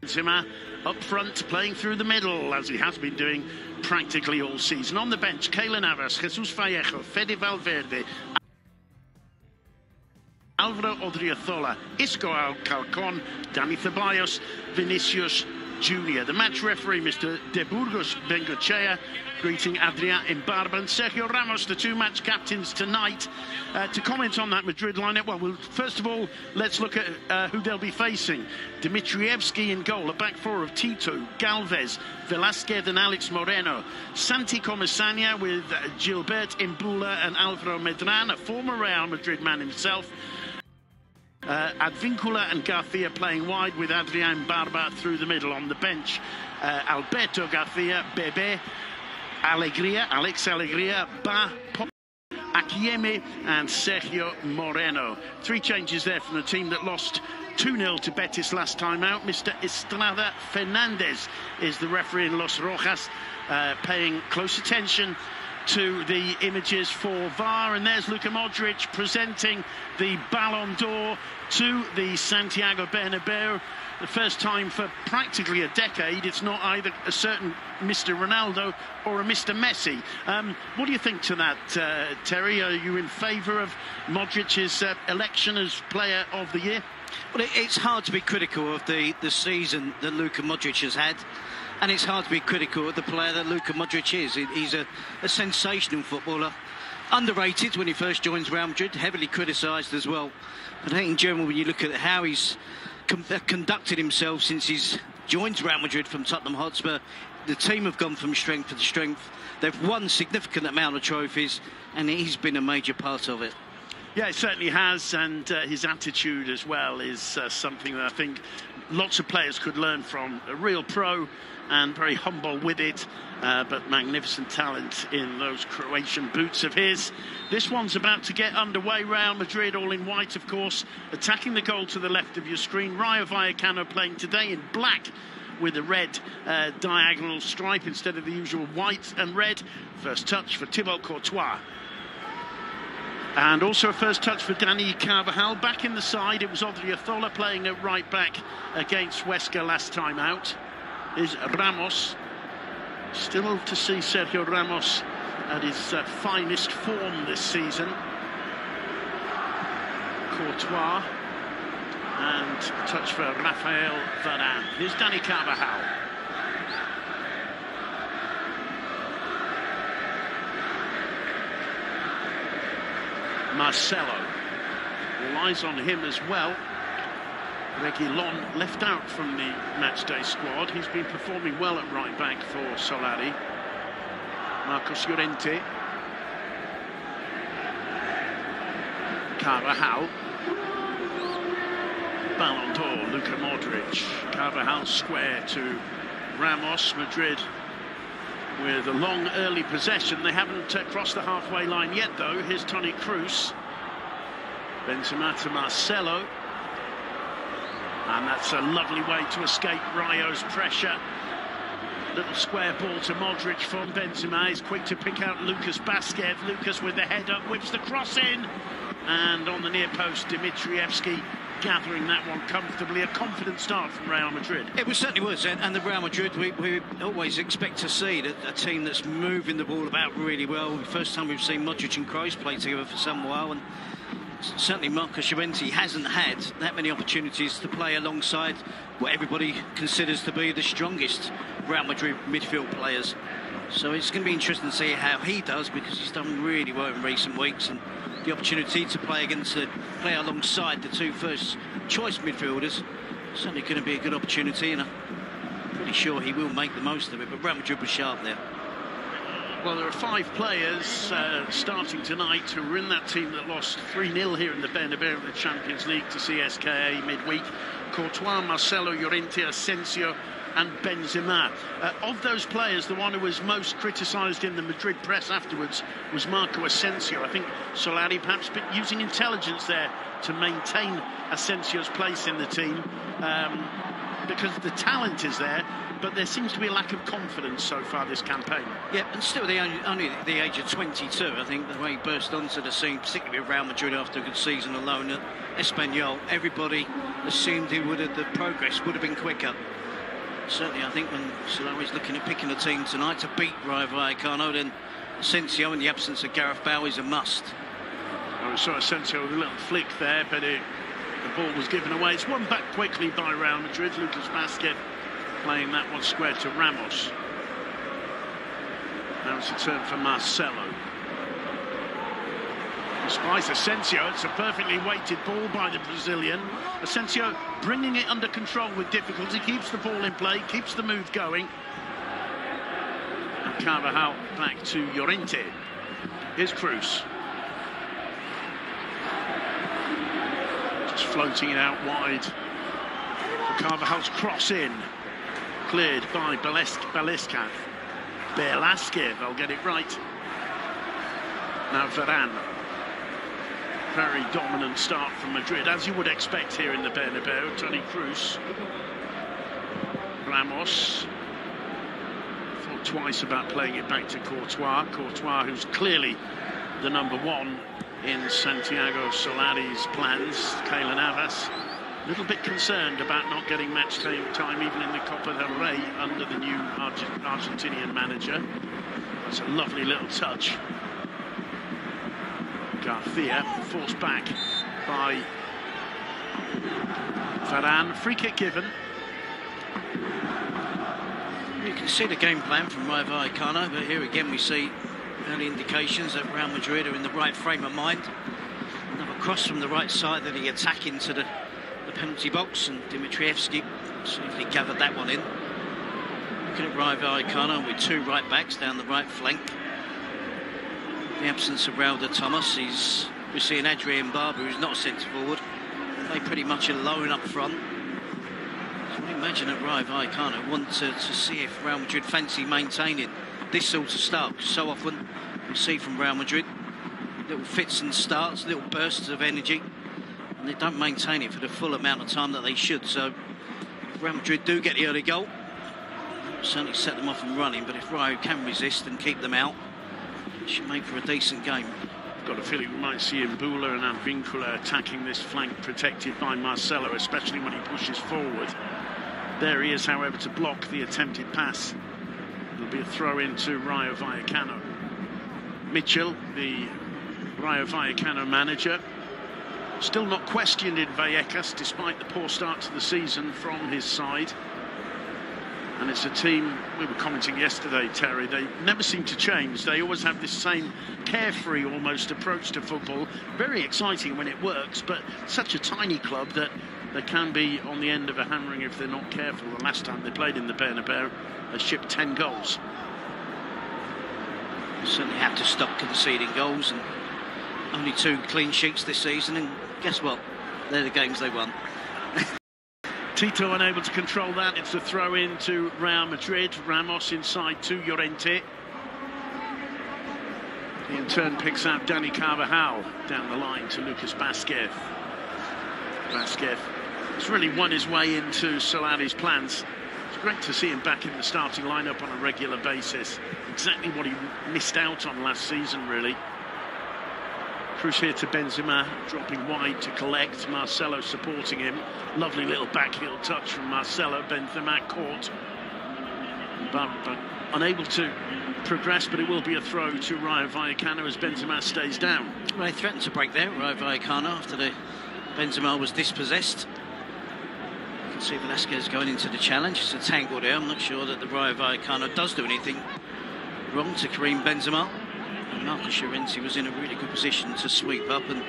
Benzema up front, playing through the middle, as he has been doing practically all season. On the bench, Keylor Navas, Jesus Vallejo, Fede Valverde, Álvaro Odriozola, Isco Alcalcón, Dani Ceballos, Vinicius Jr. The match referee, Mr. De Burgos Bengochea, greeting Adrián Imbarba and Sergio Ramos, the two match captains tonight. To comment on that Madrid lineup, well, first of all, let's look at who they'll be facing. Dimitrievski in goal, a back four of Tito, Galvez, Velasquez and Alex Moreno. Santi Comesaña with Gilbert Imbula and Álvaro Medrán, a former Real Madrid man himself. Advíncula and Garcia playing wide with Adrián Imbarba through the middle. On the bench, Alberto Garcia, Bebe, Alex Alegría, Ba, Pop, Akieme and Sergio Moreno. Three changes there from the team that lost 2-0 to Betis last time out. Mr. Estrada Fernandez is the referee in Los Rojas, paying close attention to the images for VAR. And there's Luka Modric presenting the Ballon d'Or to the Santiago Bernabeu. The first time for practically a decade. It's not either a certain Mr. Ronaldo or a Mr. Messi. What do you think to that, Terry? Are you in favour of Modric's election as Player of the Year? Well, it's hard to be critical of the season that Luka Modric has had. And it's hard to be critical of the player that Luka Modric is. He's a sensational footballer. Underrated when he first joins Real Madrid, heavily criticised as well. But I think in general, when you look at how he's conducted himself since he's joined Real Madrid from Tottenham Hotspur, the team have gone from strength to strength. They've won a significant amount of trophies, and he's been a major part of it. Yeah, it certainly has, and his attitude as well is something that I think lots of players could learn from. A real pro and very humble with it, but magnificent talent in those Croatian boots of his. This one's about to get underway. Real Madrid, all in white, of course, attacking the goal to the left of your screen. Rayo Vallecano playing today in black with a red diagonal stripe instead of the usual white and red. First touch for Thibaut Courtois. And also a first touch for Dani Carvajal. Back in the side, it was Odriozola playing at right back against Huesca last time out. Is Ramos. Still to see Sergio Ramos at his finest form this season. Courtois. And touch for Rafael Varane. Here's Dani Carvajal. Marcelo. All eyes on him as well. Reguilón left out from the matchday squad. He's been performing well at right back for Solari. Marcos Llorente. Carvajal. Ballon d'Or, Luka Modric. Carvajal square to Ramos. Madrid with a long early possession. They haven't crossed the halfway line yet, though. Here's Toni Kroos. Benzema to Marcelo. And that's a lovely way to escape Rayo's pressure. Little square ball to Modric from Benzema. He's quick to pick out Lucas Vázquez. Lucas with the head up, whips the cross in. And on the near post, Dimitrievski gathering that one comfortably. A confident start from Real Madrid. It certainly was, and the Real Madrid, we always expect to see a team that's moving the ball about really well. The first time we've seen Modric and Kroos play together for some while, and certainly Marcos Llorente hasn't had that many opportunities to play alongside what everybody considers to be the strongest Real Madrid midfield players. So it's going to be interesting to see how he does, because he's done really well in recent weeks, and the opportunity to play alongside the two first choice midfielders, certainly going to be a good opportunity, and I'm pretty sure he will make the most of it. But Real Madrid was sharp there. Well, there are 5 players starting tonight who were in that team that lost 3-0 here in the Bernabeu in the Champions League to CSKA midweek. Courtois, Marcelo, Llorente, Asensio and Benzema. Of those players, the one who was most criticised in the Madrid press afterwards was Marco Asensio. I think Solari perhaps using intelligence there to maintain Asensio's place in the team, because the talent is there, but there seems to be a lack of confidence so far this campaign. Yeah, and still only at the age of 22, I think, the way he burst onto the scene, particularly with Real Madrid after a good season alone at Espanyol, everybody assumed the progress would have been quicker. Certainly, I think when Solari's looking at picking a team tonight to beat Rayo Vallecano, then Asensio, in the absence of Gareth Bale, is a must. I we saw Asensio with a little flick there, but the ball was given away. It's won back quickly by Real Madrid. Lucas Vázquez playing that one square to Ramos. Now it's a turn for Marcelo. Despite Asensio, it's a perfectly weighted ball by the Brazilian. Asensio bringing it under control with difficulty, keeps the ball in play, keeps the move going. And Carvajal back to Llorente. Here's Cruz. Just floating it out wide. Carvajal's cross in. Cleared by Velasquez. I'll get it right. Now Varane. Very dominant start from Madrid, as you would expect here in the Bernabeu. Toni Kroos. Ramos. Thought twice about playing it back to Courtois. Courtois, who's clearly the number one in Santiago Solari's plans. Keylor Navas, a little bit concerned about not getting match time even in the Copa del Rey under the new Argentinian manager. That's a lovely little touch. Garcia forced back by Varane. Free kick given. You can see the game plan from Rayo Vallecano, but here again we see early indications that Real Madrid are in the right frame of mind. Another cross from the right side that he attack into the penalty box, and Dimitrievski safely gathered that one in. Looking at Rayo Vallecano with two right backs down the right flank. The absence of Raul de Thomas, we're seeing Adrian Barber, who's not a centre forward. They pretty much alone up front. So I imagine that Rayo Vallecano want to see if Real Madrid fancy maintaining this sort of start. So often we see from Real Madrid little fits and starts, little bursts of energy, and they don't maintain it for the full amount of time that they should. So if Real Madrid do get the early goal, it'll certainly set them off and running, but if Rayo can resist and keep them out, should make for a decent game. Got a feeling we might see Mbula and Advíncula attacking this flank protected by Marcelo, especially when he pushes forward. There he is, however, to block the attempted pass. It'll be a throw into Rayo Vallecano. Mitchell, the Rayo Vallecano manager, still not questioned in Vallecas despite the poor start to the season from his side. And it's a team, we were commenting yesterday, Terry, they never seem to change. They always have this same carefree almost approach to football. Very exciting when it works, but such a tiny club that they can be on the end of a hammering if they're not careful. The last time they played in the Bernabeu, they shipped 10 goals. You certainly have to stop conceding goals, and only 2 clean sheets this season, and guess what? They're the games they won. Tito unable to control that. It's a throw in to Real Madrid. Ramos inside to Llorente. He in turn picks out Dani Carvajal down the line to Lucas Vázquez. Vázquez has really won his way into Solari's plans. It's great to see him back in the starting lineup on a regular basis. Exactly what he missed out on last season, really. Cruz here to Benzema, dropping wide to collect. Marcelo supporting him. Lovely little backheel touch from Marcelo. Benzema caught, but unable to progress, but it will be a throw to Rayo Vallecano as Benzema stays down. Well, they threatened to break there, Rayo Vallecano, after the Benzema was dispossessed. You can see Velasquez going into the challenge. It's a tangle there. I'm not sure that the Rayo Vallecano does do anything wrong to Karim Benzema. Marcus Llorente was in a really good position to sweep up and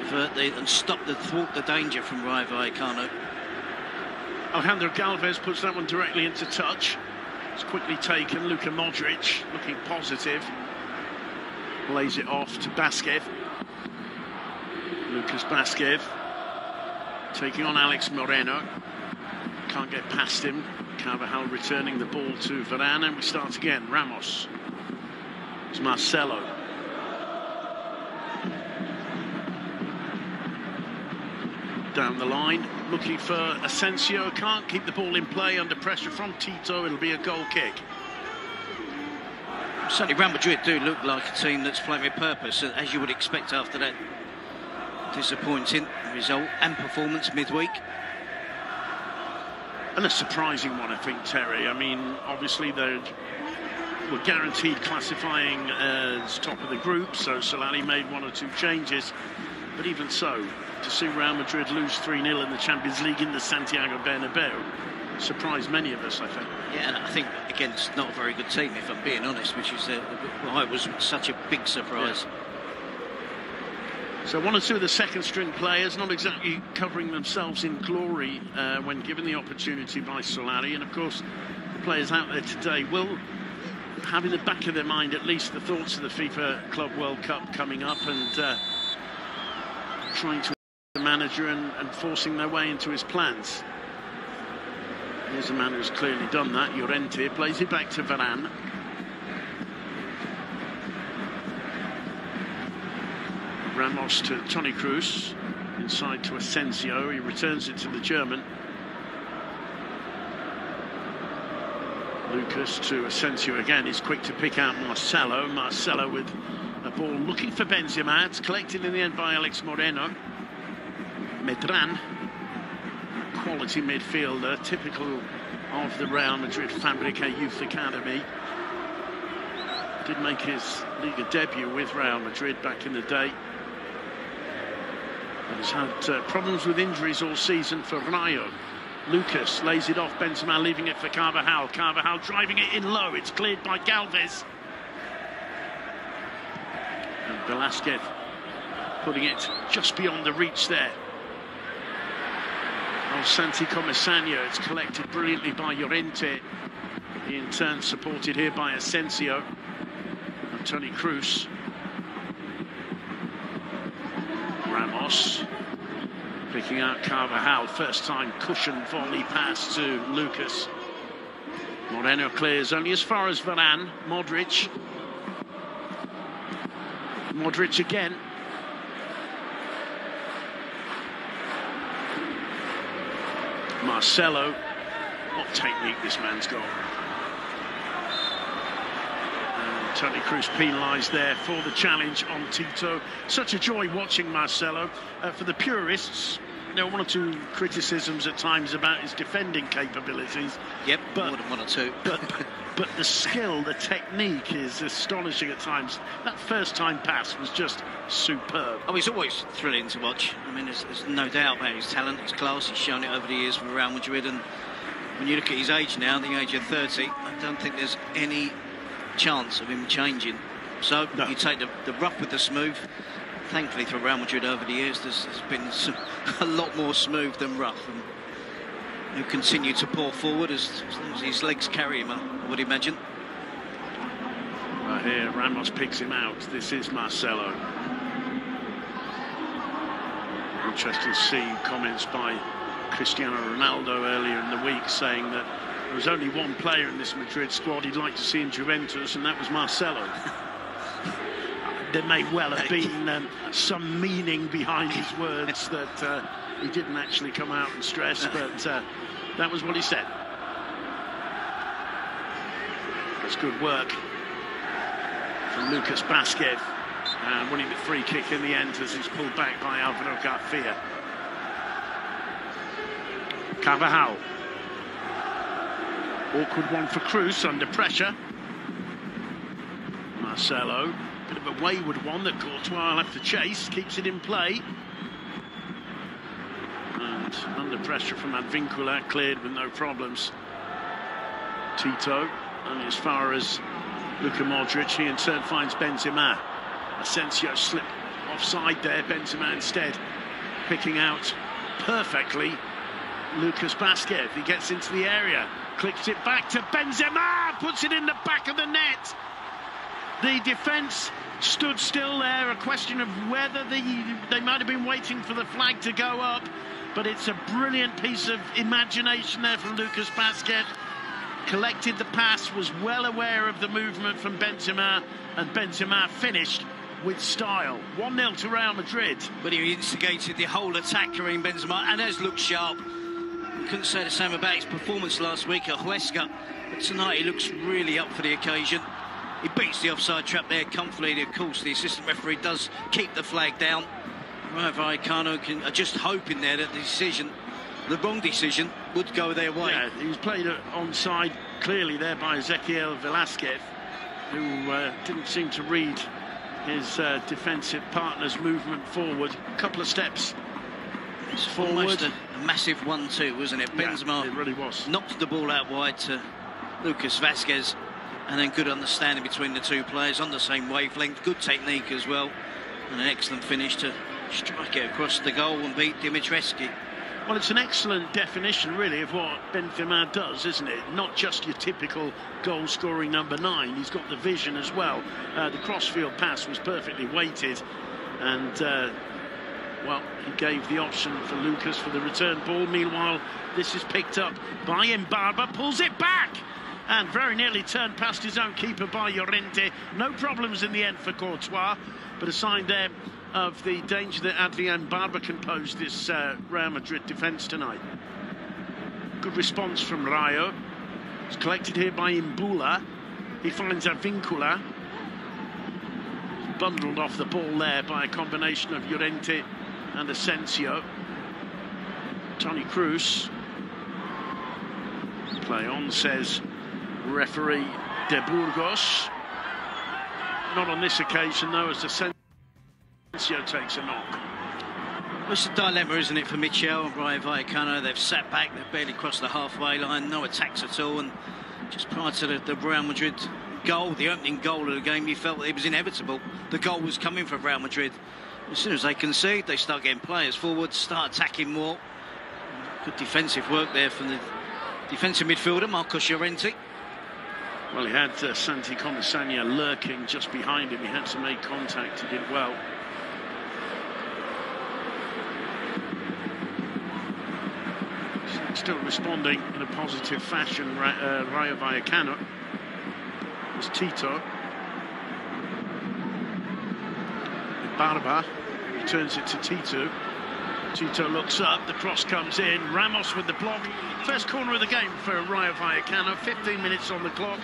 avert and thwart the danger from Rayo Vallecano. Alejandro Galvez puts that one directly into touch. It's quickly taken. Luka Modric looking positive. Lays it off to Vázquez. Lucas Vázquez taking on Alex Moreno. Can't get past him. Carvajal returning the ball to Varane, and we start again. Ramos. It's Marcelo. Down the line, looking for Asensio. Can't keep the ball in play under pressure from Tito. It'll be a goal kick. Certainly Real Madrid do look like a team that's playing with purpose, as you would expect after that disappointing result and performance midweek. And a surprising one, I think, Terry. I mean, obviously they were guaranteed classifying as top of the group, so Solari made 1 or 2 changes. But even so, to see Real Madrid lose 3-0 in the Champions League in the Santiago Bernabeu surprised many of us, I think. Yeah, and I think, again, it's not a very good team, if I'm being honest, which is why it was such a big surprise. Yeah. So 1 or 2 of the second-string players not exactly covering themselves in glory when given the opportunity by Solari. And, of course, the players out there today will have in the back of their mind at least the thoughts of the FIFA Club World Cup coming up and trying to the manager and forcing their way into his plans. Here's a man who's clearly done that. Llorente plays it back to Varane. Ramos to Toni Kroos. Inside to Asensio. He returns it to the German. Lucas to Asensio again. He's quick to pick out Marcelo. Marcelo with a ball looking for Benzema. It's collected in the end by Alex Moreno. Medran. Quality midfielder, typical of the Real Madrid Fabrica Youth Academy. Did make his Liga debut with Real Madrid back in the day. But he's had problems with injuries all season for Rayo. Lucas lays it off, Benzema leaving it for Carvajal. Carvajal driving it in low, it's cleared by Galvez. And Velasquez putting it just beyond the reach there. Santi Comesaña, it's collected brilliantly by Llorente. He in turn supported here by Asensio and Toni Kroos. Ramos picking out Carvajal, first time cushion volley pass to Lucas. Moreno clears only as far as Varane. Modric again. Marcelo, what technique this man's got. And Toni Kroos penalised there for the challenge on Tito. Such a joy watching Marcelo. For the purists, there were 1 or 2 criticisms at times about his defending capabilities. Yep, but more than 1 or 2. But the skill, the technique is astonishing at times. That first time pass was just superb. Oh, he's always thrilling to watch. I mean, there's no doubt about his talent, his class. He's shown it over the years for Real Madrid. And when you look at his age now, the age of 30, I don't think there's any chance of him changing. So no. You take the rough with the smooth. Thankfully for Real Madrid over the years, there's been a lot more smooth than rough. And he'll continue to pour forward as long as his legs carry him, I would imagine. Right here, Ramos picks him out. This is Marcelo. Interesting to see comments by Cristiano Ronaldo earlier in the week saying that there was only 1 player in this Madrid squad he'd like to see in Juventus, and that was Marcelo. There may well have been some meaning behind his words that he didn't actually come out and stress, but that was what he said. That's good work from Lucas Vázquez, winning the free kick in the end as he's pulled back by Álvaro García. Carvajal. Awkward one for Kroos under pressure. Marcelo. Bit of a wayward one that Courtois will have to chase. Keeps it in play. And under pressure from Advíncula, cleared with no problems. Tito, only as far as Luka Modric. He in turn finds Benzema. Asensio slipped offside there. Benzema instead picking out perfectly Lucas Vázquez. He gets into the area, clicks it back to Benzema, puts it in the back of the net. The defence stood still there, a question of whether they might have been waiting for the flag to go up, but it's a brilliant piece of imagination there from Lucas Vázquez. Collected the pass, was well aware of the movement from Benzema, and Benzema finished with style. 1-0 to Real Madrid. But he instigated the whole attack, Karim Benzema, and has looked sharp. You couldn't say the same about his performance last week at Huesca, but tonight he looks really up for the occasion. He beats the offside trap there comfortably. Of course, the assistant referee does keep the flag down. Rayo Vallecano are just hoping there that the wrong decision, would go their way. Yeah, he was played onside clearly there by Ezequiel Velasquez, who didn't seem to read his defensive partner's movement forward. A couple of steps It's forward. almost a massive 1-2, wasn't it? Benzema, yeah, it really was. Knocked the ball out wide to Lucas Vazquez, and then good understanding between the two players on the same wavelength. Good technique as well, and an excellent finish to strike it across the goal and beat Dimitrescu. Well, it's an excellent definition, really, of what Benzema does, isn't it? Not just your typical goal-scoring number 9. He's got the vision as well. The crossfield pass was perfectly weighted, and well, he gave the option for Lucas for the return ball. Meanwhile, this is picked up by Mbarba, pulls it back, and very nearly turned past his own keeper by Llorente. No problems in the end for Courtois, but a sign there of the danger that Adrian Barba can pose this Real Madrid defence tonight. Good response from Rayo. It's collected here by Imbula. He finds Avincula. Bundled off the ball there by a combination of Llorente and Asensio. Toni Kroos. Play on, says referee De Burgos. Not on this occasion, though, as Asensio takes a knock. It's a dilemma, isn't it, for Michel and Rayo Vallecano? They've sat back, they've barely crossed the halfway line, no attacks at all, and just prior to the Real Madrid goal, the opening goal of the game, you felt that it was inevitable. The goal was coming for Real Madrid. As soon as they concede, they start getting players forward, start attacking more. Good defensive work there from the defensive midfielder, Marcos Llorente. Well, he had Santi Comasagna lurking just behind him. He had to make contact, he did well. Still responding in a positive fashion, Rayo Vallecano. It's Tito. Barba returns it to Tito. Tito looks up, the cross comes in. Ramos with the block. First corner of the game for Rayo Vallecano. 15 minutes on the clock.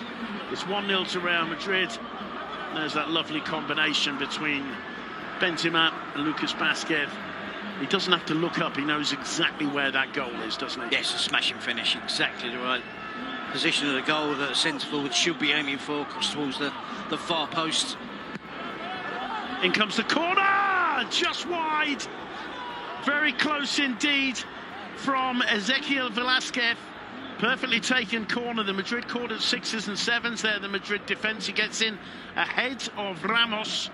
It's 1-0 to Real Madrid. There's that lovely combination between Benzema and Lucas Vazquez. He doesn't have to look up, he knows exactly where that goal is, doesn't he? Yes, a smashing finish, exactly the right position of the goal that a centre forward should be aiming for, across towards the far post. In comes the corner, just wide. Very close indeed from Ezequiel Velasquez. Perfectly taken corner. The Madrid caught at 6s and 7s there. The Madrid defence, he gets in ahead of Ramos.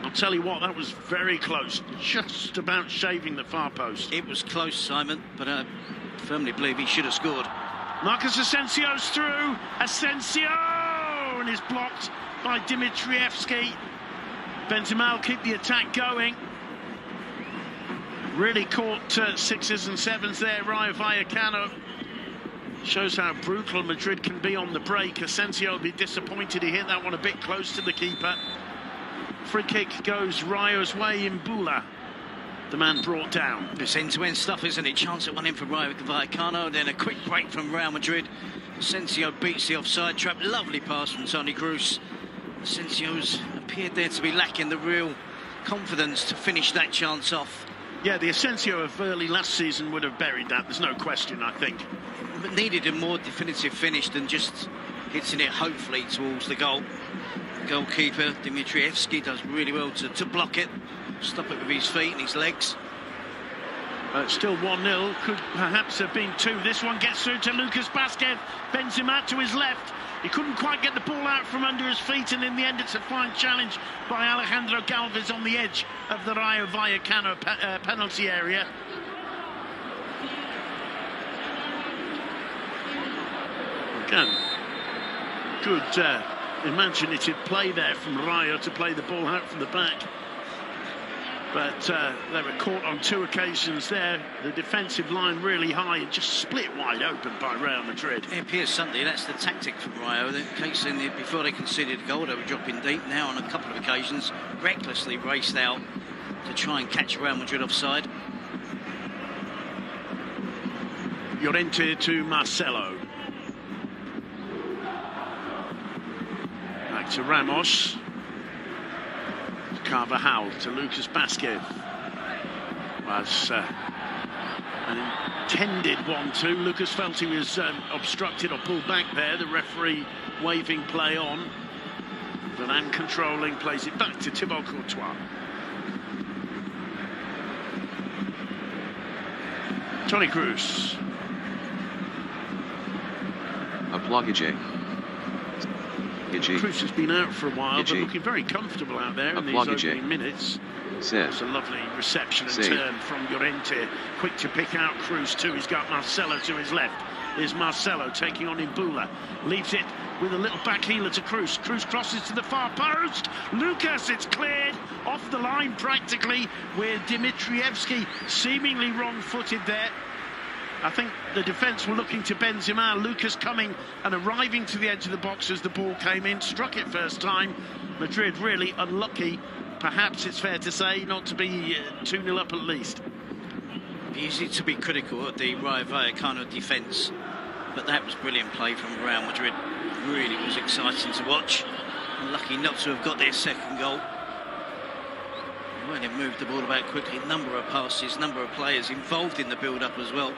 I'll tell you what, that was very close, just about shaving the far post. It was close, Simon, but I firmly believe he should have scored. Marcus Asensio's through. Asensio! And is blocked by Dimitrievski. Benzema will keep the attack going. Really caught 6s and 7s there, Rayo Vallecano. Shows how brutal Madrid can be on the break. Asensio will be disappointed he hit that one a bit close to the keeper. Free kick goes Rayo's way. Imbula, the man brought down. It's end-to-end stuff, isn't it? Chance at one in for Rayo Vallecano, then a quick break from Real Madrid. Asensio beats the offside trap. Lovely pass from Toni Kroos. Asensio's appeared there to be lacking the real confidence to finish that chance off. Yeah, the Asensio of early last season would have buried that, there's no question, I think. But needed a more definitive finish than just hitting it, hopefully, towards the goal. Goalkeeper Dimitrievski does really well to block it, stop it with his feet and his legs. Still 1-0, could perhaps have been 2. This one gets through to Lucas Vazquez. Benzema to his left. He couldn't quite get the ball out from under his feet, and in the end it's a fine challenge by Alejandro Galvez on the edge of the Rayo Vallecano penalty area. Again, good imaginative play there from Rayo to play the ball out from the back. But they were caught on 2 occasions there. The defensive line really high and just split wide open by Real Madrid. It appears Sunday that's the tactic from Rayo. In case before they conceded a goal, they were dropping deep. Now on a couple of occasions, recklessly raced out to try and catch Real Madrid offside. Llorente to Marcelo. Back to Ramos. Carvajal to Lucas Vazquez. Was An intended 1-2. Lucas felt he was obstructed or pulled back there. The referee waving play on. Varane controlling, plays it back to Thibaut Courtois. Toni Kroos. Kroos has been out for a while, but looking very comfortable out there in these opening minutes. It's a lovely reception and turn from Llorente. Quick to pick out Kroos too. He's got Marcelo to his left. Here's Marcelo taking on Imbula. Leaves it with a little back heeler to Kroos. Kroos crosses to the far post. Lucas, it's cleared off the line practically, with Dimitrievski seemingly wrong-footed there. I think the defence were looking to Benzema. Lucas coming and arriving to the edge of the box as the ball came in. Struck it first time. Madrid really unlucky. Perhaps it's fair to say not to be 2-0 up at least. Easy to be critical of the Rayo Vallecano defence, but that was brilliant play from Real Madrid. Really was exciting to watch. Lucky not to have got their second goal. When they moved the ball about quickly, number of passes, number of players involved in the build-up as well.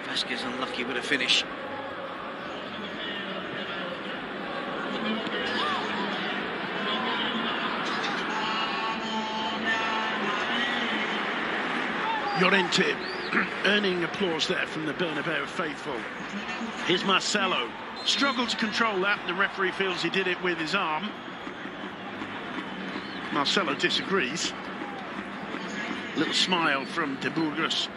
Vasquez unlucky with a finish. Llorente earning applause there from the Bernabeu faithful. Here's Marcelo. Struggled to control that. The referee feels he did it with his arm. Marcelo disagrees. Little smile from De Burgos.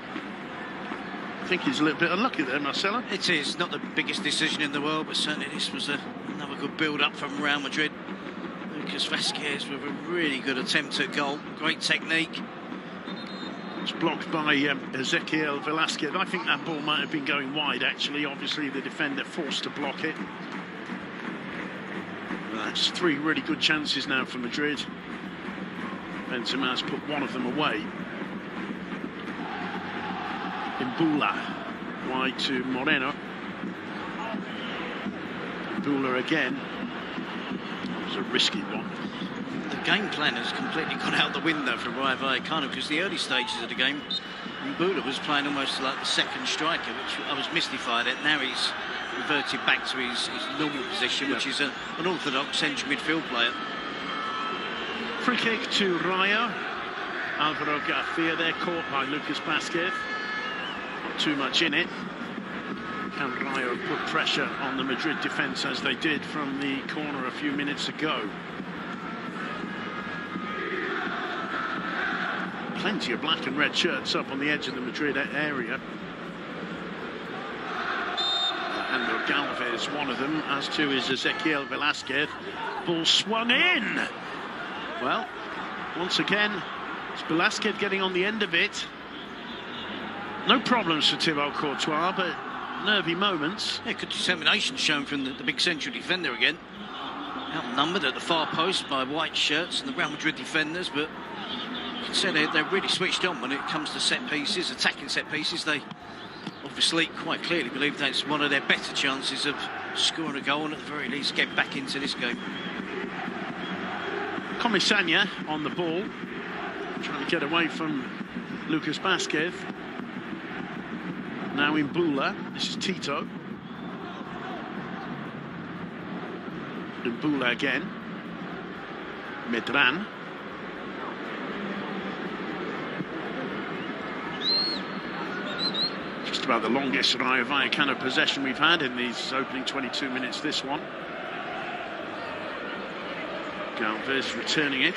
I think he's a little bit unlucky there, Marcelo. It is not the biggest decision in the world, but certainly this was another good build-up from Real Madrid. Lucas Vasquez with a really good attempt at goal. Great technique. It's blocked by Ezequiel Velasquez. I think that ball might have been going wide, actually. Obviously, the defender forced to block it. That's 3 really good chances now for Madrid. Benzema's put one of them away. Imbula, wide to Moreno. Imbula again. That was a risky one. The game plan has completely gone out the window for Rayo Vallecano, because the early stages of the game, Imbula was playing almost like the second striker, which I was mystified at. Now he's reverted back to his normal position, which is an orthodox central midfield player. Free kick to Rayo. Alvaro Garcia there, caught by Lucas Vasquez. Not too much in it. Can Rayo put pressure on the Madrid defence as they did from the corner a few minutes ago? Plenty of black and red shirts up on the edge of the Madrid area. Alejandro Galvez, one of them, as too is Ezequiel Velasquez. Ball swung in. Well, once again, it's Velasquez getting on the end of it. No problems for Thibaut Courtois, but nervy moments. Yeah, good determination shown from the big central defender again. Outnumbered at the far post by white shirts and the Real Madrid defenders, but you can say they're really switched on when it comes to set pieces, attacking set pieces. They obviously quite clearly believe that's one of their better chances of scoring a goal and at the very least get back into this game. Comisania on the ball, trying to get away from Lucas Vasquez. Now Imbula, this is Tito. Imbula again. Medran. Just about the longest Rayo Vallecano possession we've had in these opening 22 minutes, this one. Galvez returning it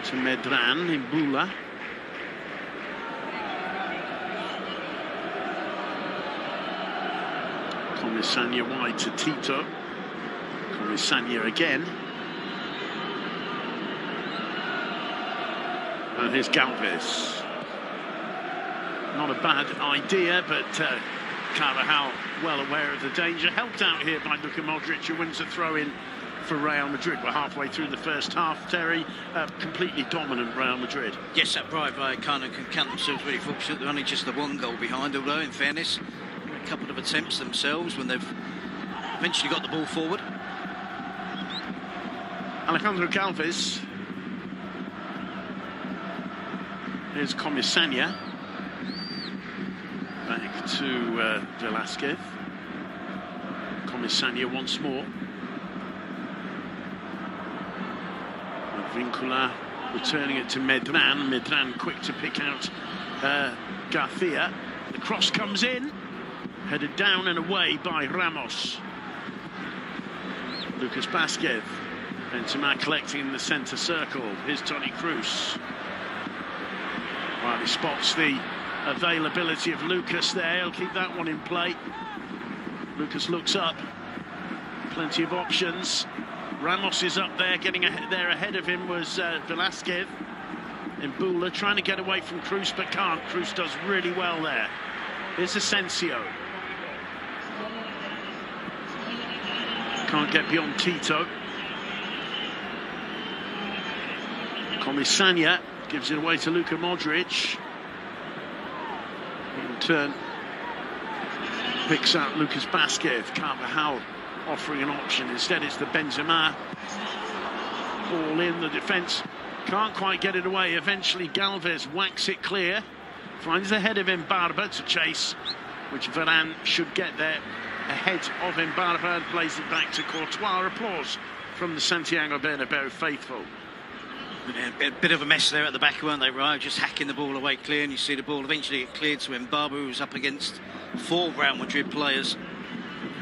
to Medran. Imbula. Comisania wide to Tito. Comisania again. And here's Galvez. Not a bad idea, but Carvajal well aware of the danger. Helped out here by Luka Modric, who wins a throw-in for Real Madrid. We're halfway through the first half, Terry. Completely dominant Real Madrid. Yes, that Rayo Vallecano can count themselves really fortunate. They're only just the 1 goal behind, although in fairness, a couple of attempts themselves when they've eventually got the ball forward. Alejandro Galvez. Here's Comisania. to Velasquez. Comisania once more. Vincula returning it to Medran. Medran quick to pick out Garcia. The cross comes in, headed down and away by Ramos. Lucas Vázquez. Benzema collecting in the centre circle. Here's Toni Kroos. While he spots the availability of Lucas there, he'll keep that one in play. Lucas looks up. Plenty of options. Ramos is up there, getting ahead of him was Velasquez. Mbula trying to get away from Kroos, but can't. Kroos does really well there. Here's Asensio. Can't get beyond Tito. Comisania gives it away to Luka Modric. In turn, picks out Lucas Vázquez. Carvajal offering an option. Instead, it's the Benzema. Ball in, the defence can't quite get it away. Eventually, Galvez whacks it clear. Finds the head of Mbarba to chase, which Varane should get there ahead of Mbarba and plays it back to Courtois. Applause from the Santiago Bernabeu faithful. A bit of a mess there at the back, weren't they, Rayo? Just hacking the ball away clear, and you see the ball eventually get cleared to Mbarba, who's up against 4 Real Madrid players.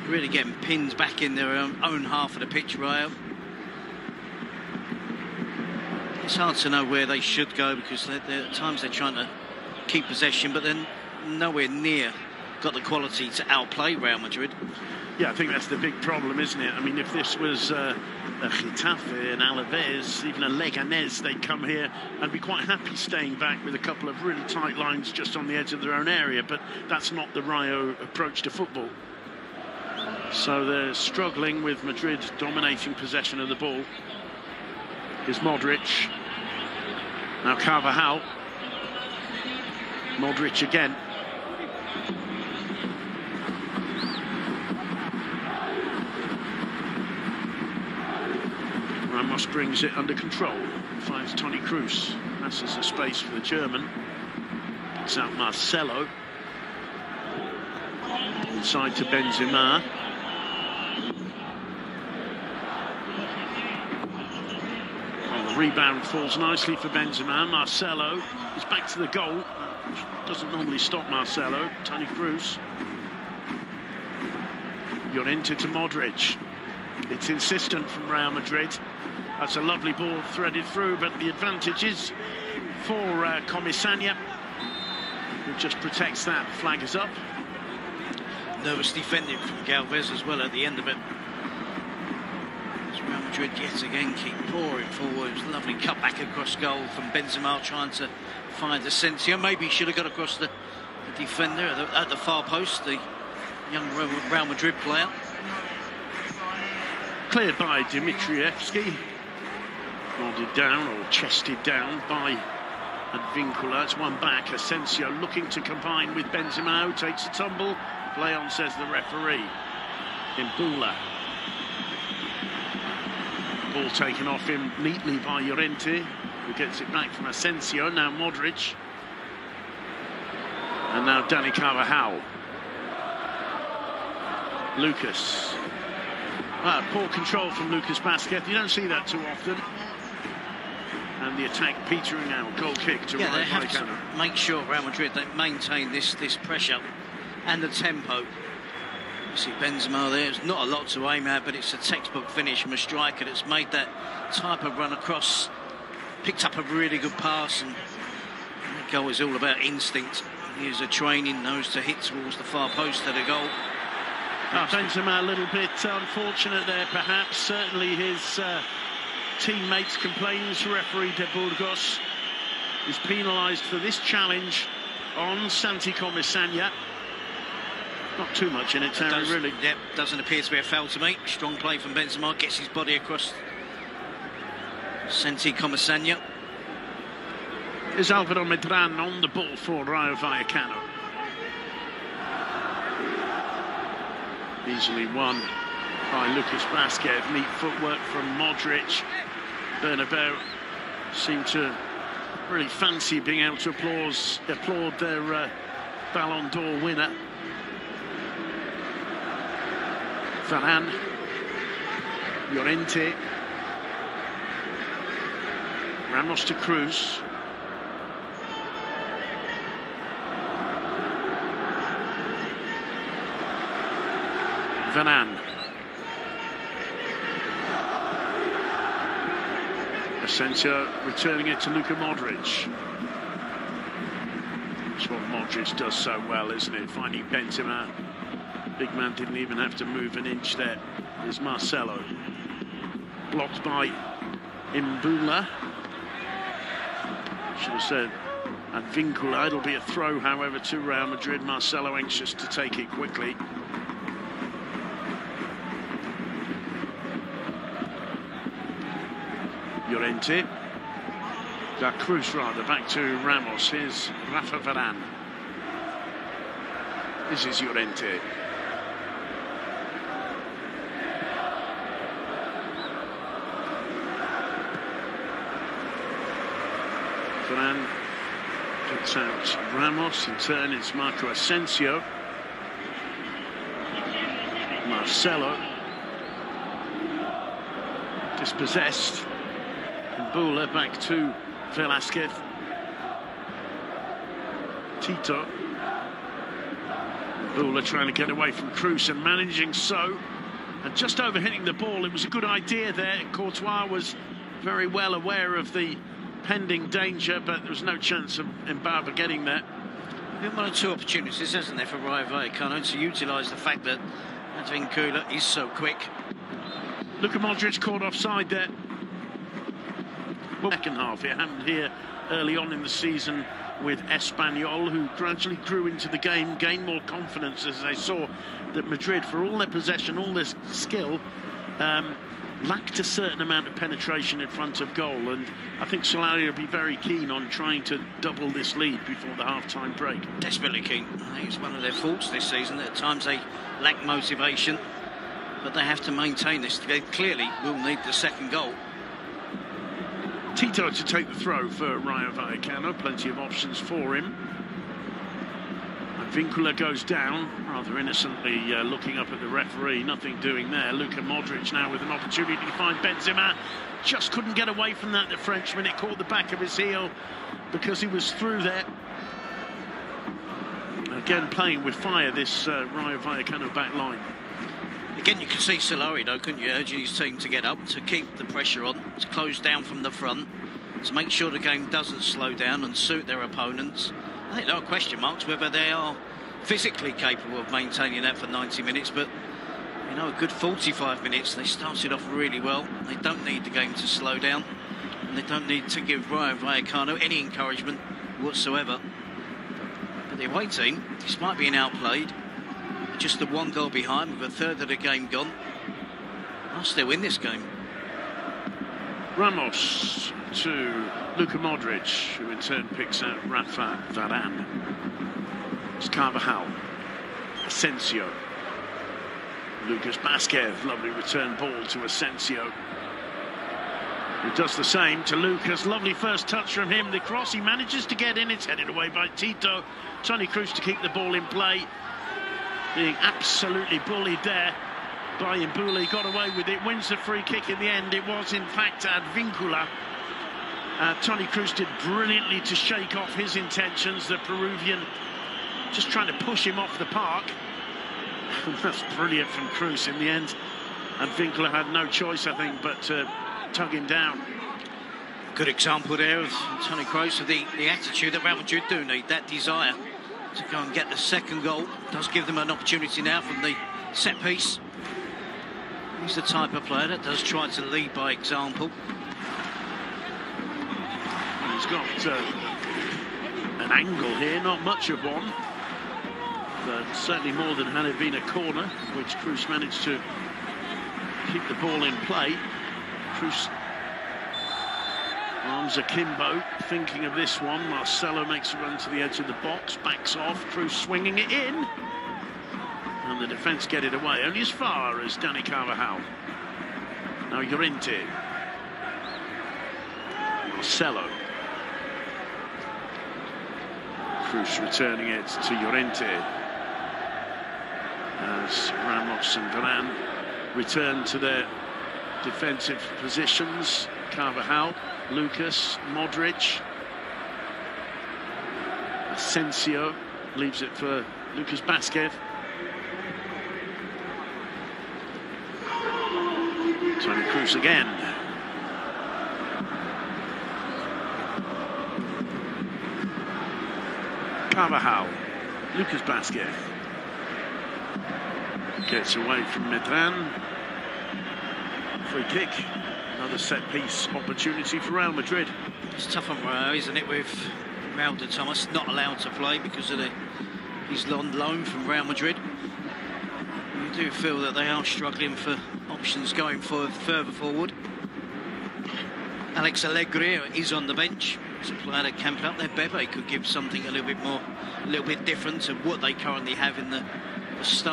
Really getting pinned back in their own half of the pitch, Rayo. It's hard to know where they should go, because at times they're trying to keep possession, but then nowhere near got the quality to outplay Real Madrid. Yeah, I think that's the big problem, isn't it? I mean, if this was a Getafe, an Alaves, even a Leganés, they'd come here and be quite happy staying back with a couple of really tight lines just on the edge of their own area, but that's not the Rayo approach to football. So they're struggling with Madrid dominating possession of the ball. Here's Modric. Now Carvajal. Modric again. Ramos brings it under control. Finds Toni Kroos. Passes the space for the German. Picks out Marcelo. Inside to Benzema. The rebound falls nicely for Benzema. Marcelo is back to the goal. Doesn't normally stop Marcelo. Toni Kroos. Llorente to Modric. It's insistent from Real Madrid. That's a lovely ball threaded through, but the advantage is for Comisania, who just protects that. Flag is up. Nervous defending from Galvez as well at the end of it. Real Madrid yet again keep pouring forward. It was a lovely cut back across goal from Benzema, trying to find Asensio. Maybe he should have got across the defender at the far post, the young Real Madrid player. Cleared by Dimitrievski. Nodded down or chested down by Advincula. It's one back. Asensio looking to combine with Benzema, who takes a tumble. Play on, says the referee. Mbula. Ball taken off him neatly by Llorente, who gets it back from Asensio. Now Modric. And now Dani Carvajal. Lucas. Poor control from Lucas Vázquez. You don't see that too often. And the attack petering out. Goal kick to Rayo Vallecano. They have to make sure Real Madrid they maintain this pressure and the tempo. You see Benzema there. It's not a lot to aim at, but it's a textbook finish from a striker that's made that type of run across. Picked up a really good pass, and that goal is all about instinct. Here's a training, knows to hit towards the far post at a goal. Benzema a little bit unfortunate there, perhaps. Certainly his teammates complaining to referee De Burgos. Is penalised for this challenge on Santi Comisania. Not too much in it, Terry, really. Yep, doesn't appear to be a foul to me. Strong play from Benzema, gets his body across Santi Comisania. Is Álvaro Medran on the ball for Rayo Vallecano. Easily won by Lucas Vázquez. Neat footwork from Modric. Bernabeu seemed to really fancy being able to applaud their Ballon d'Or winner. Varane, Llorente, Ramos to Cruz. Varane. Asensio returning it to Luka Modric. That's what Modric does so well, isn't it? Finding Benzema. Big man didn't even have to move an inch there. There's Marcelo. Blocked by Imbula. Should have said Advincula. It'll be a throw, however, to Real Madrid. Marcelo anxious to take it quickly. Llorente. Cruz rather, back to Ramos. Here's Rafa Varane. This is Llorente. Varane puts out Ramos. In turn, it's Marco Asensio. Marcelo. Dispossessed. Imbula back to Velasquez. Tito. Imbula trying to get away from Cruz and managing so. And just overhitting the ball. It was a good idea there. Courtois was very well aware of the pending danger, but there was no chance of Mbappe getting there. Been one or two opportunities, hasn't there, for Rayo Vallecano to utilise the fact that Advincula is so quick. Luka Modric caught offside there. Well, second half, it happened here early on in the season with Espanyol, who gradually grew into the game, gained more confidence as they saw that Madrid, for all their possession, all their skill, lacked a certain amount of penetration in front of goal, and I think Solari will be very keen on trying to double this lead before the half-time break. Desperately keen. I think it's one of their faults this season. At times they lack motivation, but they have to maintain this. They clearly will need the second goal. Tito to take the throw for Rayo Vallecano. Plenty of options for him. Vincula goes down, rather innocently looking up at the referee. Nothing doing there. Luka Modric now with an opportunity to find Benzema. Just couldn't get away from that, the Frenchman. It caught the back of his heel because he was through there. Again, playing with fire, this Rayo Vallecano back line. Again, you can see Solari, though, couldn't you, urging his team to get up, to keep the pressure on, to close down from the front, to make sure the game doesn't slow down and suit their opponents. I think there are question marks whether they are physically capable of maintaining that for 90 minutes, but, you know, a good 45 minutes. They started off really well. They don't need the game to slow down, and they don't need to give Rayo Vallecano any encouragement whatsoever. But the away team, despite being outplayed, just the one goal behind with a third of the game gone, are still in this game. Ramos to Luka Modric, who in turn picks out Rafa Varane. It's Carvajal. Asensio. Lucas Vázquez, lovely return ball to Asensio, who does the same to Lucas. Lovely first touch from him. The cross, he manages to get in. It's headed away by Tito. Toni Kroos to keep the ball in play. Being absolutely bullied there by Imbula. He got away with it, wins the free kick in the end. It was, in fact, Advincula. Toni Kroos did brilliantly to shake off his intentions. The Peruvian just trying to push him off the park. That's brilliant from Kroos in the end. Advincula had no choice, I think, but to tug him down. Good example there of Toni Kroos, of the attitude that Real Madrid do need, that desire to go and get the second goal. Does give them an opportunity now from the set piece. He's the type of player that does try to lead by example. He's got an angle here, not much of one, but certainly more than had it been a corner, which Kroos managed to keep the ball in play. Kroos arms akimbo, thinking of this one. Marcelo makes a run to the edge of the box, backs off, Kroos swinging it in, and the defence get it away, only as far as Dani Carvajal. Now Llorente. Marcelo. Kroos returning it to Llorente as Ramos and Varane return to their defensive positions. Carvajal, Lucas, Modric, Asensio leaves it for Lucas Vázquez. Tony Kroos again. Carvajal, Lucas Vázquez gets away from Medran. Free kick. Another set-piece opportunity for Real Madrid. It's tough on Rayo, isn't it, with Raul de Thomas not allowed to play because of his on loan from Real Madrid. You do feel that they are struggling for options going further forward. Alex Alegria is on the bench. It's a player that can put up there. Bebe could give something a little bit different to what they currently have in the start.